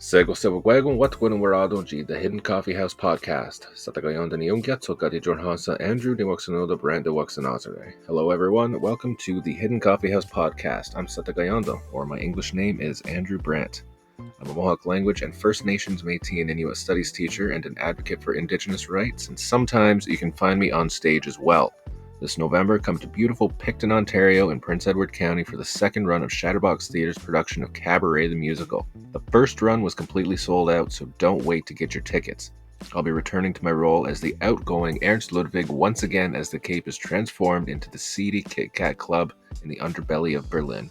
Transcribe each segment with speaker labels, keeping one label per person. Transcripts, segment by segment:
Speaker 1: Sego Sewagwagon Watwin Warado G, the Hidden Coffee House podcast. Satagayon Daniunga, Tokati Jorhansa, Andrew de Waxanoda, Brand de Waxanazare. Hello, everyone. Welcome to the Hidden Coffee House podcast. I'm Satagayondo, or my English name is Andrew Brandt. I'm a Mohawk language and First Nations Métis and Inuit studies teacher and an advocate for Indigenous rights, and sometimes you can find me on stage as well. This November, come to beautiful Picton, Ontario in Prince Edward County for the second run of Chatterbox Theatre's production of Cabaret the Musical. The first run was completely sold out, so don't wait to get your tickets. I'll be returning to my role as the outgoing Ernst Ludwig once again as the Cape is transformed into the seedy Kit Kat Club in the underbelly of Berlin.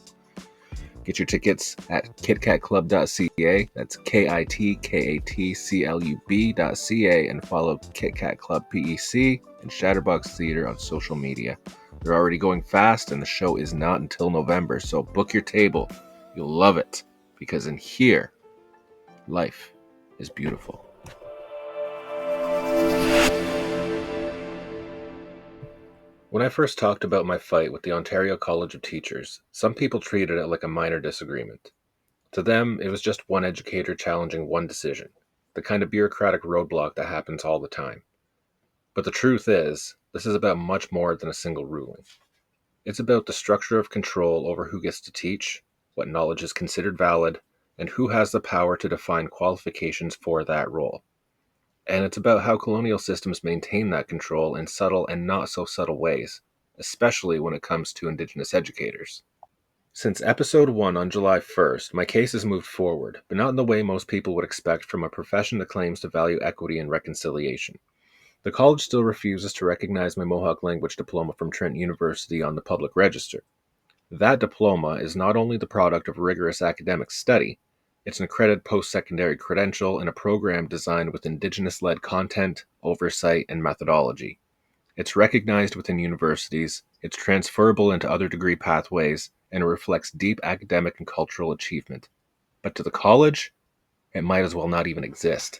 Speaker 1: Get your tickets at kitkatclub.ca, that's kitkatclub.ca, and follow Kit Kat Club PEC and Chatterbox Theatre on social media. They're already going fast, and the show is not until November, so book your table. You'll love it, because in here, life is beautiful. When I first talked about my fight with the Ontario College of Teachers, some people treated it like a minor disagreement. To them, it was just one educator challenging one decision, the kind of bureaucratic roadblock that happens all the time. But the truth is, this is about much more than a single ruling. It's about the structure of control over who gets to teach, what knowledge is considered valid, and who has the power to define qualifications for that role. And it's about how colonial systems maintain that control in subtle and not so subtle ways, especially when it comes to Indigenous educators. Since episode 1 on July 1st, my case has moved forward, but not in the way most people would expect from a profession that claims to value equity and reconciliation. The college still refuses to recognize my Mohawk language diploma from Trent University on the public register. That diploma is not only the product of rigorous academic study, it's an accredited post-secondary credential in a program designed with Indigenous-led content, oversight, and methodology. It's recognized within universities, it's transferable into other degree pathways, and it reflects deep academic and cultural achievement. But to the college, it might as well not even exist.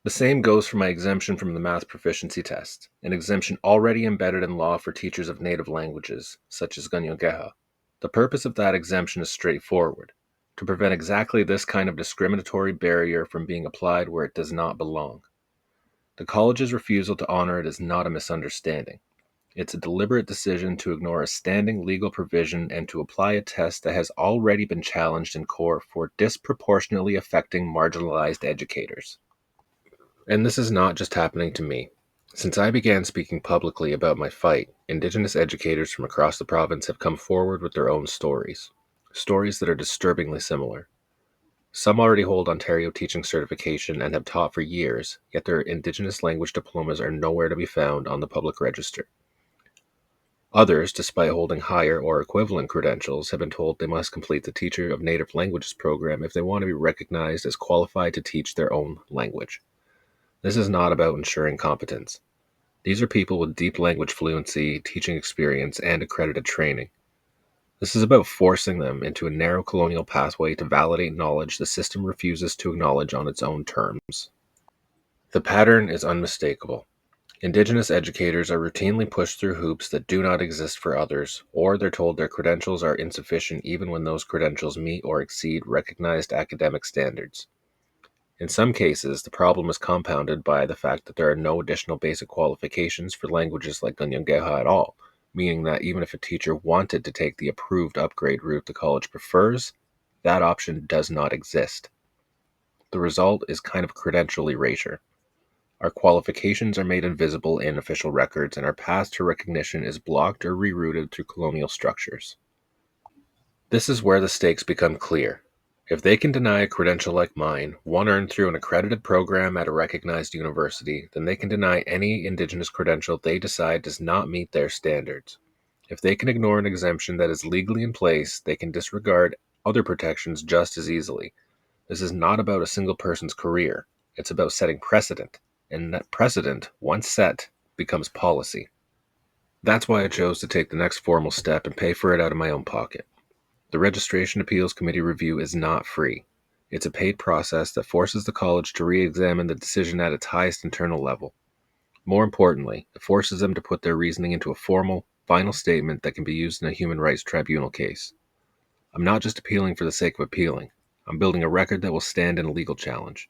Speaker 1: The same goes for my exemption from the math proficiency test, an exemption already embedded in law for teachers of native languages, such as Ganyongeha. The purpose of that exemption is straightforward, to prevent exactly this kind of discriminatory barrier from being applied where it does not belong. The college's refusal to honor it is not a misunderstanding. It's a deliberate decision to ignore a standing legal provision and to apply a test that has already been challenged in court for disproportionately affecting marginalized educators. And this is not just happening to me. Since I began speaking publicly about my fight, Indigenous educators from across the province have come forward with their own stories that are disturbingly similar. Some already hold Ontario teaching certification and have taught for years, yet their Indigenous language diplomas are nowhere to be found on the public register. Others, despite holding higher or equivalent credentials, have been told they must complete the Teacher of Native Languages program if they want to be recognized as qualified to teach their own language. This is not about ensuring competence. These are people with deep language fluency, teaching experience, and accredited training. This is about forcing them into a narrow colonial pathway to validate knowledge the system refuses to acknowledge on its own terms. The pattern is unmistakable. Indigenous educators are routinely pushed through hoops that do not exist for others, or they're told their credentials are insufficient even when those credentials meet or exceed recognized academic standards. In some cases, the problem is compounded by the fact that there are no additional basic qualifications for languages like Ganyongeha at all, meaning that even if a teacher wanted to take the approved upgrade route the college prefers, that option does not exist. The result is kind of credential erasure. Our qualifications are made invisible in official records, and our path to recognition is blocked or rerouted through colonial structures. This is where the stakes become clear. If they can deny a credential like mine, one earned through an accredited program at a recognized university, then they can deny any Indigenous credential they decide does not meet their standards. If they can ignore an exemption that is legally in place, they can disregard other protections just as easily. This is not about a single person's career. It's about setting precedent, and that precedent, once set, becomes policy. That's why I chose to take the next formal step and pay for it out of my own pocket. The Registration Appeals Committee review is not free. It's a paid process that forces the college to re-examine the decision at its highest internal level. More importantly, it forces them to put their reasoning into a formal, final statement that can be used in a human rights tribunal case. I'm not just appealing for the sake of appealing. I'm building a record that will stand in a legal challenge.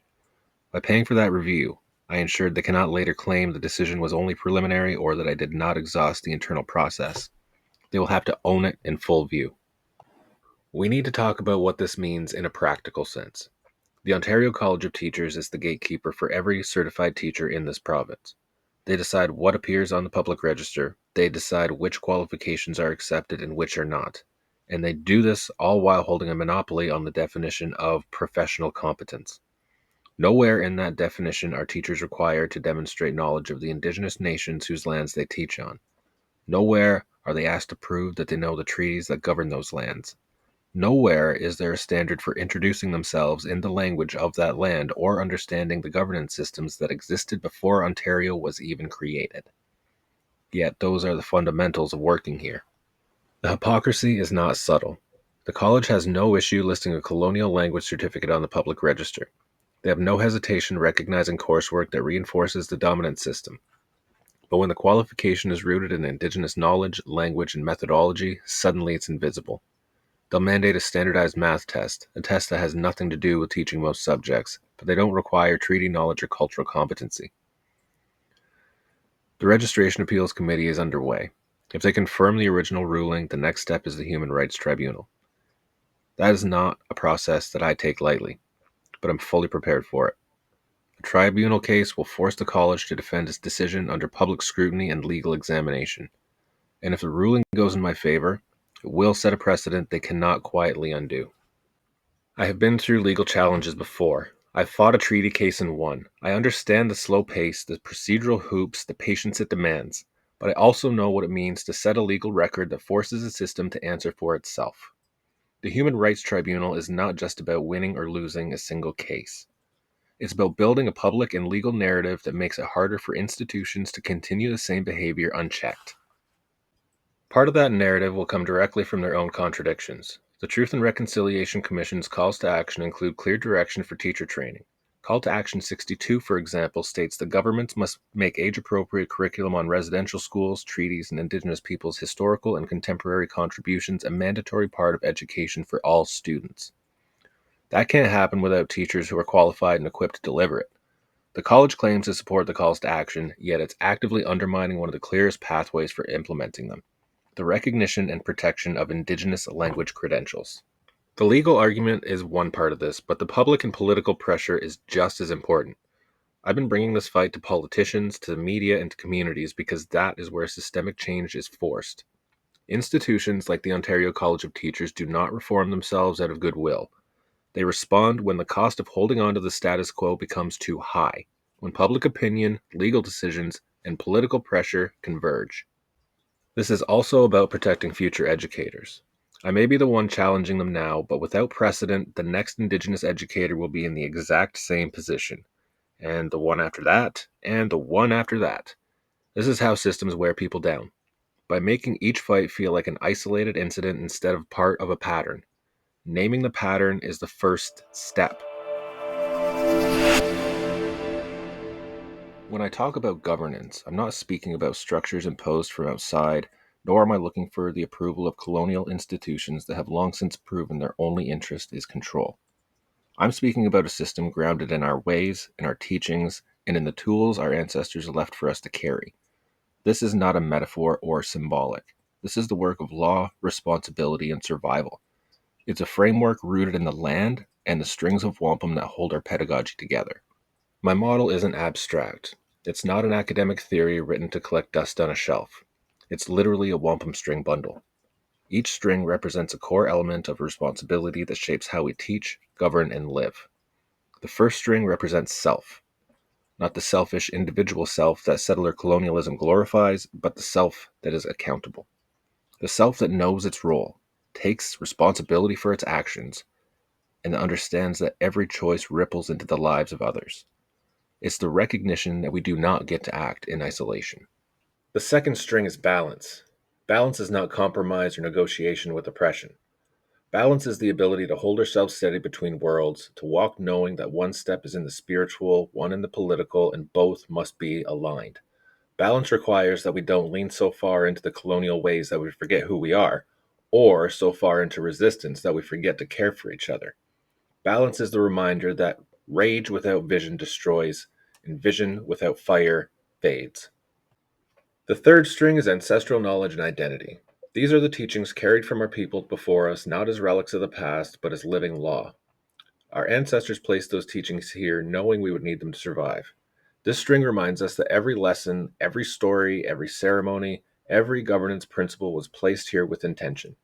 Speaker 1: By paying for that review, I ensured they cannot later claim the decision was only preliminary or that I did not exhaust the internal process. They will have to own it in full view. We need to talk about what this means in a practical sense. The Ontario College of Teachers is the gatekeeper for every certified teacher in this province. They decide what appears on the public register, they decide which qualifications are accepted and which are not, and they do this all while holding a monopoly on the definition of professional competence. Nowhere in that definition are teachers required to demonstrate knowledge of the Indigenous nations whose lands they teach on. Nowhere are they asked to prove that they know the treaties that govern those lands. Nowhere is there a standard for introducing themselves in the language of that land or understanding the governance systems that existed before Ontario was even created. Yet those are the fundamentals of working here. The hypocrisy is not subtle. The college has no issue listing a colonial language certificate on the public register. They have no hesitation recognizing coursework that reinforces the dominant system. But when the qualification is rooted in Indigenous knowledge, language, and methodology, suddenly it's invisible. They'll mandate a standardized math test, a test that has nothing to do with teaching most subjects, but they don't require treaty knowledge or cultural competency. The Registration Appeals Committee is underway. If they confirm the original ruling, the next step is the Human Rights Tribunal. That is not a process that I take lightly, but I'm fully prepared for it. A tribunal case will force the college to defend its decision under public scrutiny and legal examination. And if the ruling goes in my favor, it will set a precedent they cannot quietly undo. I have been through legal challenges before. I've fought a treaty case and won. I understand the slow pace, the procedural hoops, the patience it demands. But I also know what it means to set a legal record that forces a system to answer for itself. The Human Rights Tribunal is not just about winning or losing a single case. It's about building a public and legal narrative that makes it harder for institutions to continue the same behavior unchecked. Part of that narrative will come directly from their own contradictions. The Truth and Reconciliation Commission's calls to action include clear direction for teacher training. Call to Action 62, for example, states that governments must make age-appropriate curriculum on residential schools, treaties, and Indigenous peoples' historical and contemporary contributions a mandatory part of education for all students. That can't happen without teachers who are qualified and equipped to deliver it. The college claims to support the calls to action, yet it's actively undermining one of the clearest pathways for implementing them: the recognition and protection of Indigenous language credentials. The legal argument is one part of this, but the public and political pressure is just as important. I've been bringing this fight to politicians, to the media, and to communities because that is where systemic change is forced. Institutions like the Ontario College of Teachers do not reform themselves out of goodwill. They respond when the cost of holding on to the status quo becomes too high, when public opinion, legal decisions, and political pressure converge. This is also about protecting future educators. I may be the one challenging them now, but without precedent, the next Indigenous educator will be in the exact same position, and the one after that, and the one after that. This is how systems wear people down, by making each fight feel like an isolated incident instead of part of a pattern. Naming the pattern is the first step. When I talk about governance, I'm not speaking about structures imposed from outside, nor am I looking for the approval of colonial institutions that have long since proven their only interest is control. I'm speaking about a system grounded in our ways, in our teachings, and in the tools our ancestors left for us to carry. This is not a metaphor or symbolic. This is the work of law, responsibility, and survival. It's a framework rooted in the land and the strings of wampum that hold our pedagogy together. My model isn't abstract. It's not an academic theory written to collect dust on a shelf. It's literally a wampum string bundle. Each string represents a core element of responsibility that shapes how we teach, govern, and live. The first string represents self, not the selfish individual self that settler colonialism glorifies, but the self that is accountable. The self that knows its role, takes responsibility for its actions, and that understands that every choice ripples into the lives of others. It's the recognition that we do not get to act in isolation. The second string is balance. Balance is not compromise or negotiation with oppression. Balance is the ability to hold ourselves steady between worlds, to walk knowing that one step is in the spiritual, one in the political, and both must be aligned. Balance requires that we don't lean so far into the colonial ways that we forget who we are, or so far into resistance that we forget to care for each other. Balance is the reminder that rage without vision destroys, and vision without fire fades. The third string is ancestral knowledge and identity. These are the teachings carried from our people before us, not as relics of the past, but as living law. Our ancestors placed those teachings here knowing we would need them to survive. This string reminds us that every lesson, every story, every ceremony, every governance principle was placed here with intention.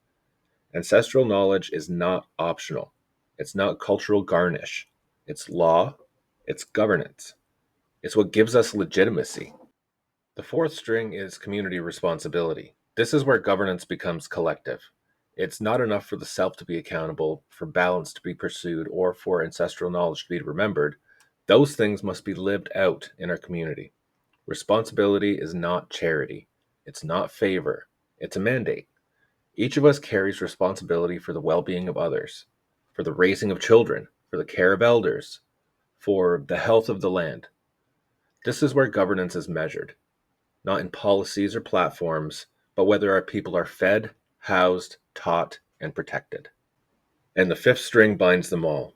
Speaker 1: Ancestral knowledge is not optional. It's not cultural garnish. It's law. It's governance. It's what gives us legitimacy. The fourth string is community responsibility. This is where governance becomes collective. It's not enough for the self to be accountable, for balance to be pursued, or for ancestral knowledge to be remembered. Those things must be lived out in our community. Responsibility is not charity. It's not favor. It's a mandate. Each of us carries responsibility for the well-being of others, for the raising of children, for the care of elders, for the health of the land. This is where governance is measured, not in policies or platforms, but whether our people are fed, housed, taught, and protected. And the fifth string binds them all.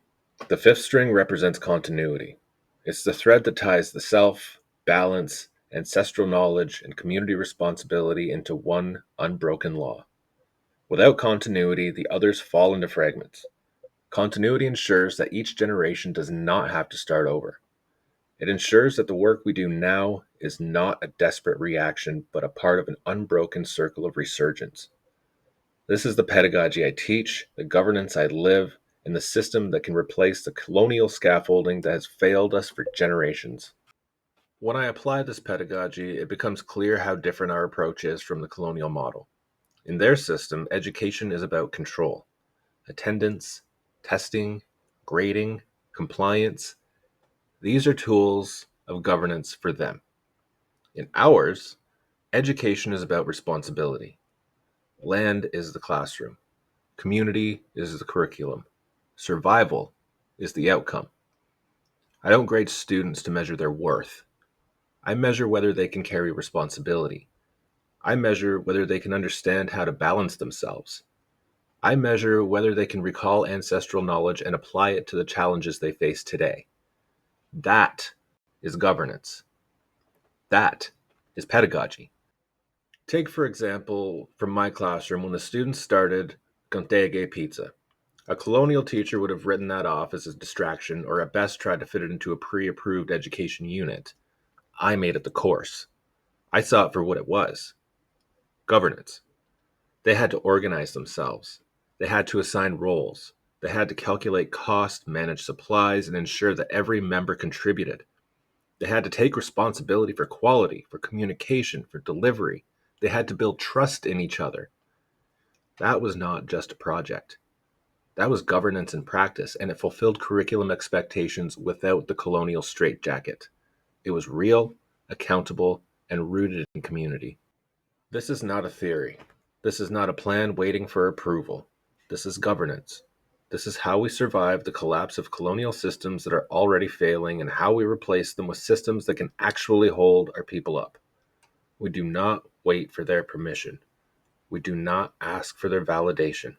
Speaker 1: The fifth string represents continuity. It's the thread that ties the self, balance, ancestral knowledge, and community responsibility into one unbroken law. Without continuity, the others fall into fragments. Continuity ensures that each generation does not have to start over. It ensures that the work we do now is not a desperate reaction, but a part of an unbroken circle of resurgence. This is the pedagogy I teach, the governance I live, and the system that can replace the colonial scaffolding that has failed us for generations. When I apply this pedagogy, it becomes clear how different our approach is from the colonial model. In their system, education is about control, attendance, testing, grading, compliance. These are tools of governance for them. In ours, education is about responsibility. Land is the classroom. Community is the curriculum. Survival is the outcome. I don't grade students to measure their worth. I measure whether they can carry responsibility. I measure whether they can understand how to balance themselves. I measure whether they can recall ancestral knowledge and apply it to the challenges they face today. That is governance. That is pedagogy. Take, for example, from my classroom when the students started Contege Pizza. A colonial teacher would have written that off as a distraction or at best tried to fit it into a pre-approved education unit. I made it the course. I saw it for what it was. Governance. They had to organize themselves. They had to assign roles. They had to calculate cost, manage supplies, and ensure that every member contributed. They had to take responsibility for quality, for communication, for delivery. They had to build trust in each other. That was not just a project. That was governance in practice, and it fulfilled curriculum expectations without the colonial straitjacket. It was real, accountable, and rooted in community. This is not a theory. This is not a plan waiting for approval. This is governance. This is how we survive the collapse of colonial systems that are already failing and how we replace them with systems that can actually hold our people up. We do not wait for their permission. We do not ask for their validation.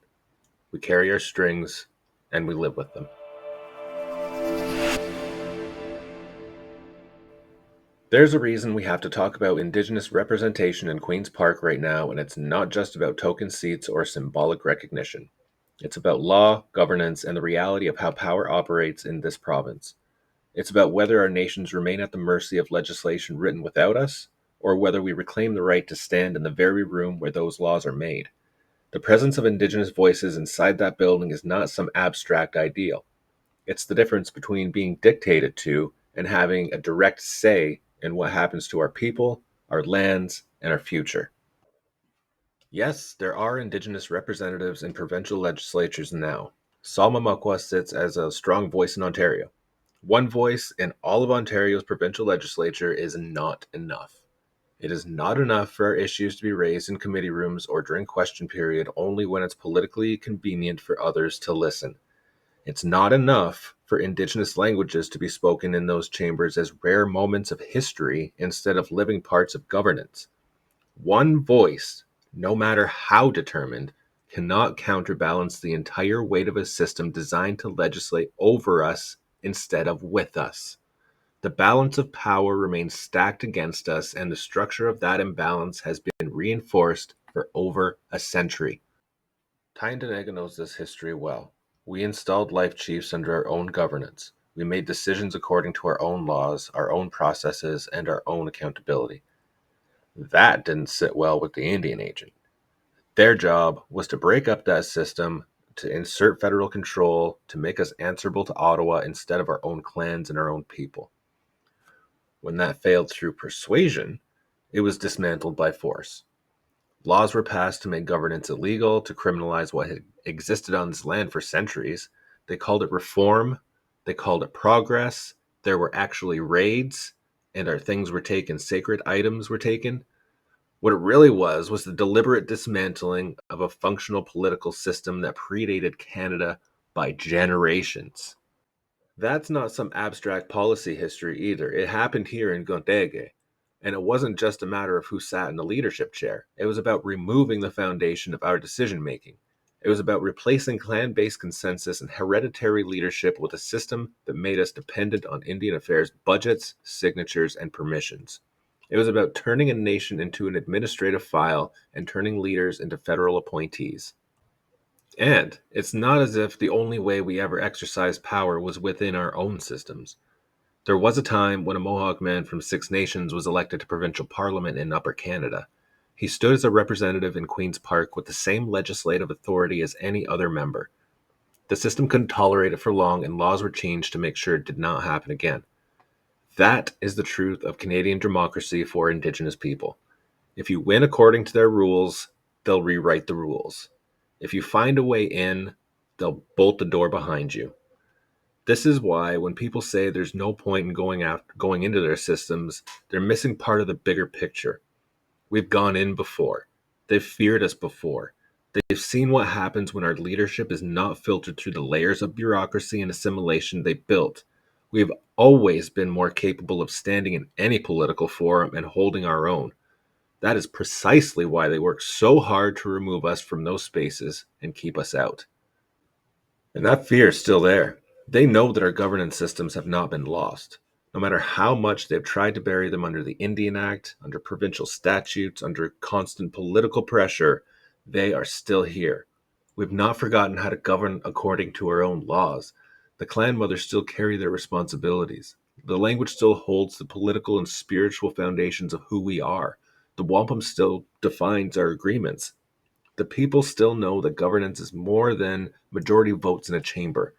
Speaker 1: We carry our strings and we live with them. There's a reason we have to talk about Indigenous representation in Queen's Park right now, and it's not just about token seats or symbolic recognition. It's about law, governance, and the reality of how power operates in this province. It's about whether our nations remain at the mercy of legislation written without us, or whether we reclaim the right to stand in the very room where those laws are made. The presence of Indigenous voices inside that building is not some abstract ideal. It's the difference between being dictated to and having a direct say in what happens to our people, our lands, and our future. Yes, there are Indigenous representatives in provincial legislatures now. Salma Makwa sits as a strong voice in Ontario. One voice in all of Ontario's provincial legislature is not enough. It is not enough for our issues to be raised in committee rooms or during question period only when it's politically convenient for others to listen. It's not enough for Indigenous languages to be spoken in those chambers as rare moments of history instead of living parts of governance. One voice, no matter how determined, cannot counterbalance the entire weight of a system designed to legislate over us instead of with us. The balance of power remains stacked against us, and the structure of that imbalance has been reinforced for over a century. Tyndonega knows this history well. We installed life chiefs under our own governance. We made decisions according to our own laws, our own processes, and our own accountability. That didn't sit well with the Indian agent. Their job was to break up that system, to insert federal control, to make us answerable to Ottawa instead of our own clans and our own people. When that failed through persuasion, it was dismantled by force. Laws were passed to make governance illegal, to criminalize what had existed on this land for centuries. They called it reform, they called it progress. There were actually raids, and our things were taken, sacred items were taken. What it really was the deliberate dismantling of a functional political system that predated Canada by generations. That's not some abstract policy history either. It happened here in Gontege. And it wasn't just a matter of who sat in the leadership chair. It was about removing the foundation of our decision making. It was about replacing clan based consensus and hereditary leadership with a system that made us dependent on Indian affairs budgets, signatures, and permissions. It was about turning a nation into an administrative file and turning leaders into federal appointees. And it's not as if the only way we ever exercised power was within our own systems. There was a time when a Mohawk man from Six Nations was elected to provincial parliament in Upper Canada. He stood as a representative in Queen's Park with the same legislative authority as any other member. The system couldn't tolerate it for long, and laws were changed to make sure it did not happen again. That is the truth of Canadian democracy for Indigenous people. If you win according to their rules, they'll rewrite the rules. If you find a way in, they'll bolt the door behind you. This is why when people say there's no point in going into their systems, they're missing part of the bigger picture. We've gone in before. They've feared us before. They've seen what happens when our leadership is not filtered through the layers of bureaucracy and assimilation they built. We've always been more capable of standing in any political forum and holding our own. That is precisely why they work so hard to remove us from those spaces and keep us out. And that fear is still there. They know that our governance systems have not been lost. No matter how much they've tried to bury them under the Indian Act, under provincial statutes, under constant political pressure, they are still here. We've not forgotten how to govern according to our own laws. The clan mothers still carry their responsibilities. The language still holds the political and spiritual foundations of who we are. The wampum still defines our agreements. The people still know that governance is more than majority votes in a chamber.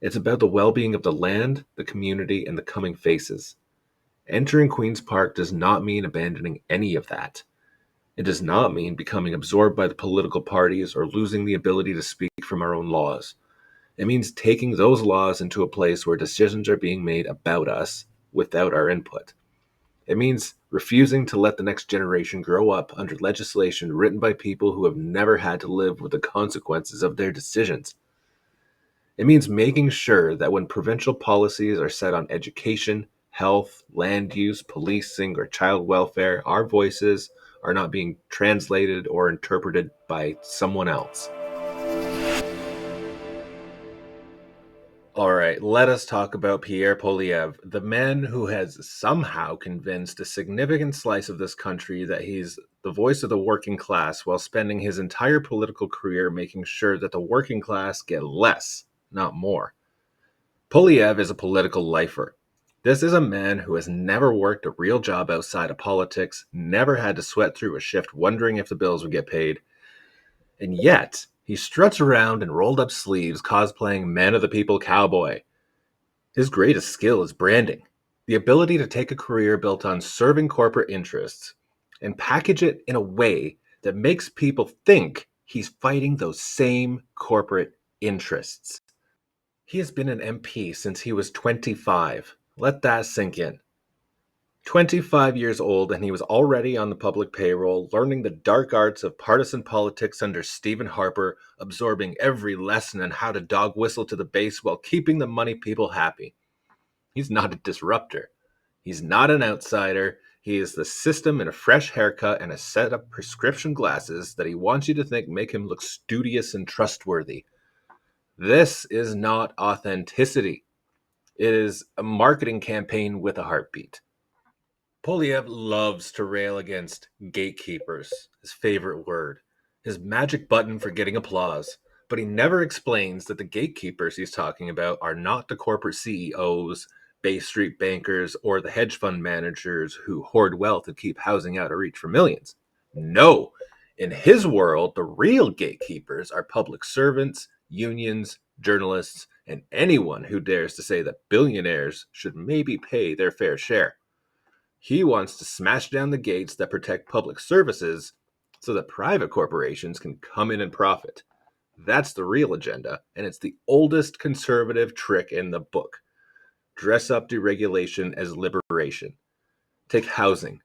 Speaker 1: It's about the well-being of the land, the community, and the coming faces. Entering Queen's Park does not mean abandoning any of that. It does not mean becoming absorbed by the political parties or losing the ability to speak from our own laws. It means taking those laws into a place where decisions are being made about us without our input. It means refusing to let the next generation grow up under legislation written by people who have never had to live with the consequences of their decisions. It means making sure that when provincial policies are set on education, health, land use, policing, or child welfare, our voices are not being translated or interpreted by someone else. All right, let us talk about Pierre Poilievre, the man who has somehow convinced a significant slice of this country that he's the voice of the working class while spending his entire political career making sure that the working class get less, not more. Poilievre is a political lifer. This is a man who has never worked a real job outside of politics, never had to sweat through a shift wondering if the bills would get paid, and yet he struts around in rolled up sleeves cosplaying Man of the People cowboy. His greatest skill is branding, the ability to take a career built on serving corporate interests and package it in a way that makes people think he's fighting those same corporate interests. He has been an MP since he was 25. Let that sink in. 25 years old, and he was already on the public payroll, learning the dark arts of partisan politics under Stephen Harper, absorbing every lesson on how to dog whistle to the base while keeping the money people happy. He's not a disruptor. He's not an outsider. He is the system in a fresh haircut and a set of prescription glasses that he wants you to think make him look studious and trustworthy. This is not authenticity. It is a marketing campaign with a heartbeat. Polyev loves to rail against gatekeepers, his favorite word, his magic button for getting applause. But he never explains that the gatekeepers he's talking about are not the corporate CEOs, Bay Street bankers, or the hedge fund managers who hoard wealth and keep housing out of reach for millions. No, in his world, the real gatekeepers are public servants, unions, journalists, and anyone who dares to say that billionaires should maybe pay their fair share. He wants to smash down the gates that protect public services so that private corporations can come in and profit. That's the real agenda, and it's the oldest conservative trick in the book. Dress up deregulation as liberation. Take housing.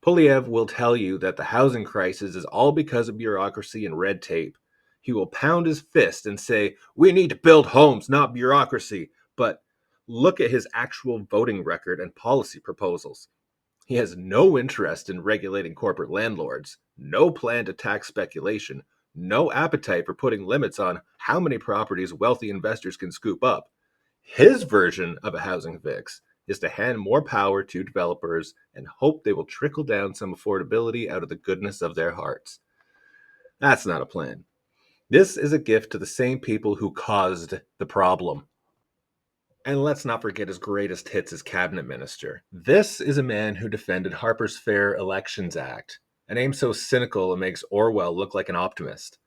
Speaker 1: Polyev will tell you that the housing crisis is all because of bureaucracy and red tape. He will pound his fist and say, "We need to build homes, not bureaucracy." But look at his actual voting record and policy proposals. He has no interest in regulating corporate landlords, no plan to tax speculation, no appetite for putting limits on how many properties wealthy investors can scoop up. His version of a housing fix is to hand more power to developers and hope they will trickle down some affordability out of the goodness of their hearts. That's not a plan. This is a gift to the same people who caused the problem. And let's not forget his greatest hits as cabinet minister. This is a man who defended Harper's Fair Elections Act, a name so cynical it makes Orwell look like an optimist.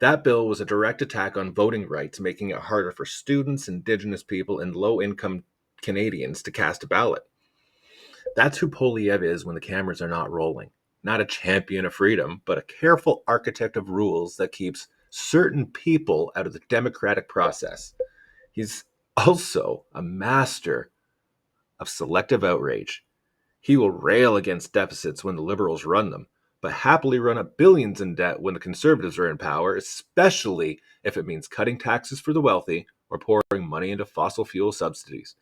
Speaker 1: That bill was a direct attack on voting rights, making it harder for students, Indigenous people, and low-income Canadians to cast a ballot. That's who Polyev is when the cameras are not rolling. Not a champion of freedom, but a careful architect of rules that keeps certain people out of the democratic process. He's also a master of selective outrage. He will rail against deficits when the liberals run them, but happily run up billions in debt when the conservatives are in power, especially if it means cutting taxes for the wealthy or pouring money into fossil fuel subsidies.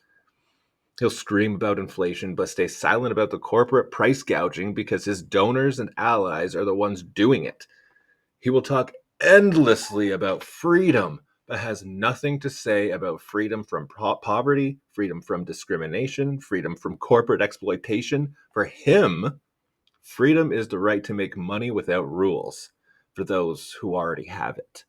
Speaker 1: He'll scream about inflation, but stay silent about the corporate price gouging because his donors and allies are the ones doing it. He will talk endlessly about freedom, but has nothing to say about freedom from poverty, freedom from discrimination, freedom from corporate exploitation. For him, freedom is the right to make money without rules for those who already have it.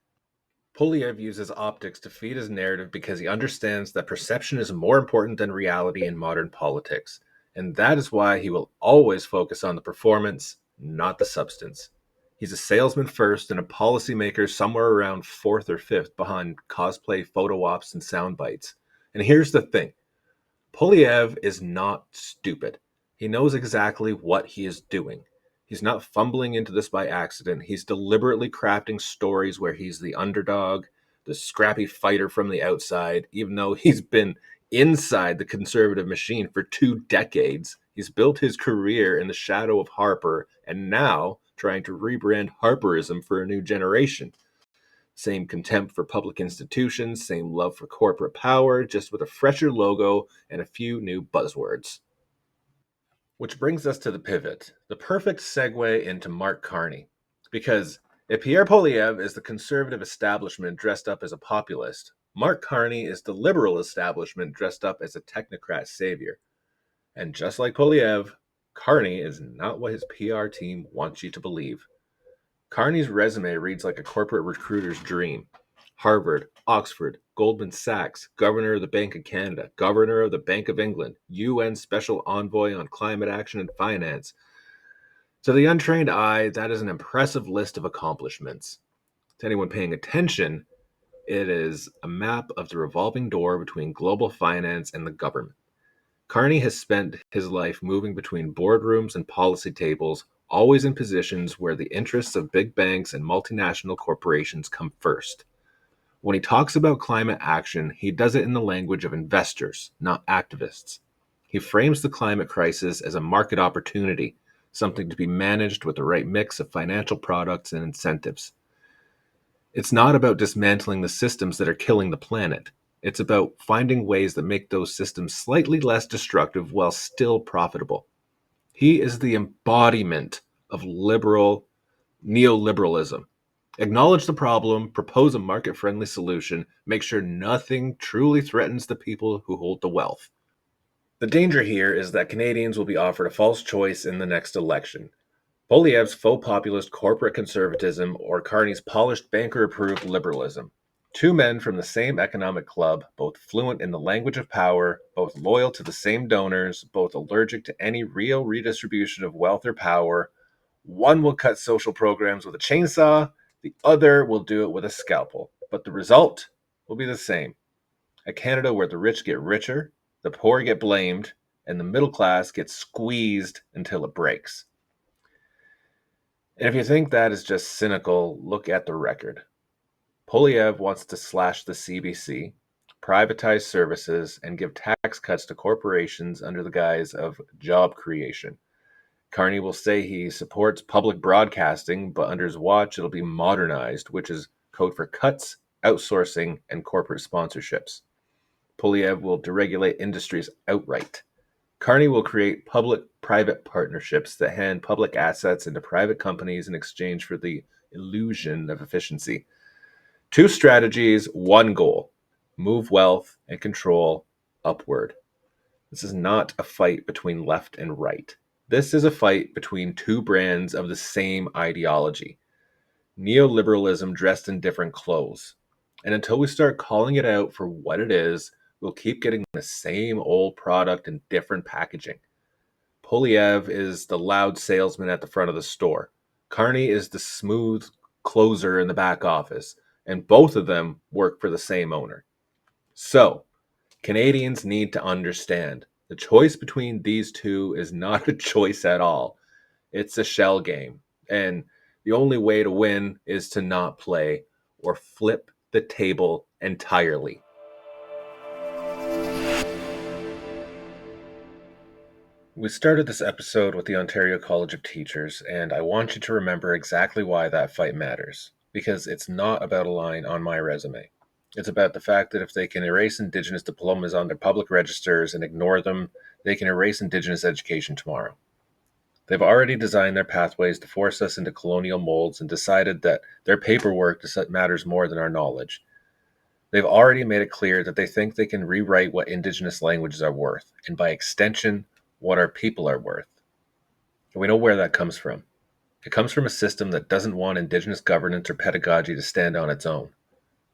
Speaker 1: Polyev uses optics to feed his narrative because he understands that perception is more important than reality in modern politics, and that is why he will always focus on the performance, not the substance. He's a salesman first and a policymaker somewhere around fourth or fifth behind cosplay photo ops and sound bites. And here's the thing. Polyev is not stupid. He knows exactly what he is doing. He's not fumbling into this by accident. He's deliberately crafting stories where he's the underdog, the scrappy fighter from the outside, even though he's been inside the conservative machine for 2 decades. He's built his career in the shadow of Harper and now trying to rebrand Harperism for a new generation. Same contempt for public institutions, same love for corporate power, just with a fresher logo and a few new buzzwords. Which brings us to the pivot, the perfect segue into Mark Carney. Because if Pierre Poilievre is the conservative establishment dressed up as a populist, Mark Carney is the liberal establishment dressed up as a technocrat savior. And just like Poilievre, Carney is not what his PR team wants you to believe. Carney's resume reads like a corporate recruiter's dream. Harvard, Oxford, Goldman Sachs, Governor of the Bank of Canada, Governor of the Bank of England, UN Special Envoy on Climate Action and Finance. To the untrained eye, that is an impressive list of accomplishments. To anyone paying attention, it is a map of the revolving door between global finance and the government. Carney has spent his life moving between boardrooms and policy tables, always in positions where the interests of big banks and multinational corporations come first. When he talks about climate action, he does it in the language of investors, not activists. He frames the climate crisis as a market opportunity, something to be managed with the right mix of financial products and incentives. It's not about dismantling the systems that are killing the planet. It's about finding ways that make those systems slightly less destructive while still profitable. He is the embodiment of liberal neoliberalism. Acknowledge the problem, propose a market friendly solution, make sure nothing truly threatens the people who hold the wealth. The danger here is that Canadians will be offered a false choice in the next election. Poilievre's faux populist corporate conservatism or Carney's polished banker approved liberalism. Two men from the same economic club, both fluent in the language of power, both loyal to the same donors, both allergic to any real redistribution of wealth or power. One will cut social programs with a chainsaw, the other will do it with a scalpel. But the result will be the same: a Canada where the rich get richer, the poor get blamed, and the middle class gets squeezed until it breaks. And if you think that is just cynical, look at the record. Poilievre wants to slash the CBC, privatize services, and give tax cuts to corporations under the guise of job creation. Carney will say he supports public broadcasting, but under his watch it'll be modernized, which is code for cuts, outsourcing, and corporate sponsorships. Poilievre will deregulate industries outright. Carney will create public-private partnerships that hand public assets into private companies in exchange for the illusion of efficiency. Two strategies, one goal: move wealth and control upward. This is not a fight between left and right. This is a fight between two brands of the same ideology: neoliberalism dressed in different clothes. And until we start calling it out for what it is, we'll keep getting the same old product in different packaging. Poilievre is the loud salesman at the front of the store. Carney is the smooth closer in the back office, and both of them work for the same owner. So, Canadians need to understand the choice between these two is not a choice at all. It's a shell game. And the only way to win is to not play or flip the table entirely. We started this episode with the Ontario College of Teachers, and I want you to remember exactly why that fight matters. Because it's not about a line on my resume. It's about the fact that if they can erase Indigenous diplomas on their public registers and ignore them, they can erase Indigenous education tomorrow. They've already designed their pathways to force us into colonial molds and decided that their paperwork matters more than our knowledge. They've already made it clear that they think they can rewrite what Indigenous languages are worth, and by extension, what our people are worth. And we know where that comes from. It comes from a system that doesn't want Indigenous governance or pedagogy to stand on its own,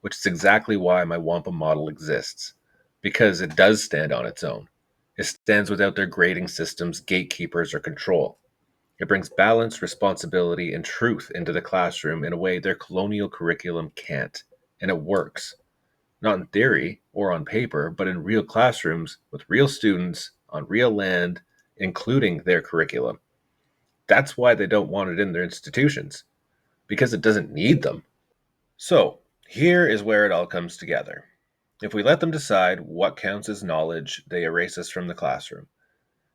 Speaker 1: which is exactly why my wampum model exists. Because it does stand on its own. It stands without their grading systems, gatekeepers, or control. It brings balance, responsibility, and truth into the classroom in a way their colonial curriculum can't. And it works. Not in theory or on paper, but in real classrooms with real students on real land, including their curriculum. That's why they don't want it in their institutions, because it doesn't need them. So, here is where it all comes together. If we let them decide what counts as knowledge, they erase us from the classroom.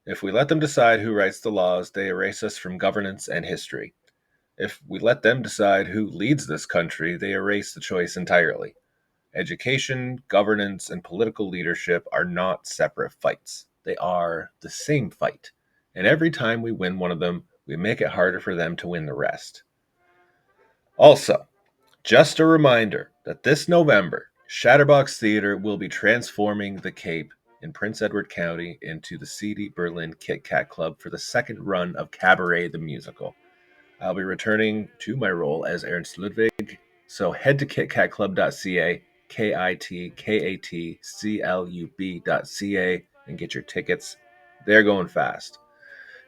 Speaker 1: If we let them decide who writes the laws, they erase us from governance and history. If we let them decide who leads this country, they erase the choice entirely. Education, governance, and political leadership are not separate fights. They are the same fight. And every time we win one of them, we make it harder for them to win the rest. Also, just a reminder that this November, Shatterbox Theatre will be transforming the Cape in Prince Edward County into the seedy Berlin Kit Kat Club for the second run of Cabaret the Musical. I'll be returning to my role as Ernst Ludwig, so head to kitkatclub.ca, kitkatclub.ca, and get your tickets. They're going fast.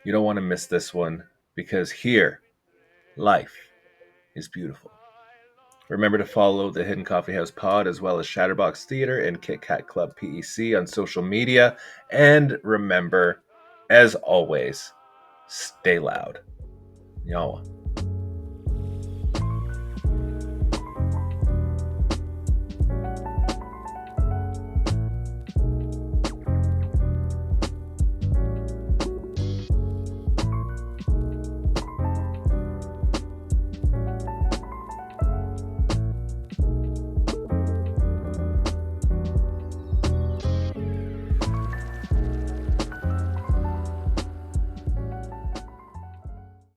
Speaker 1: You don't want to miss this one, because here, life is beautiful. Remember to follow the Hidden Coffee House Pod as well as Shatterbox Theatre and Kit Kat Club PEC on social media. And remember, as always, stay loud. Y'all.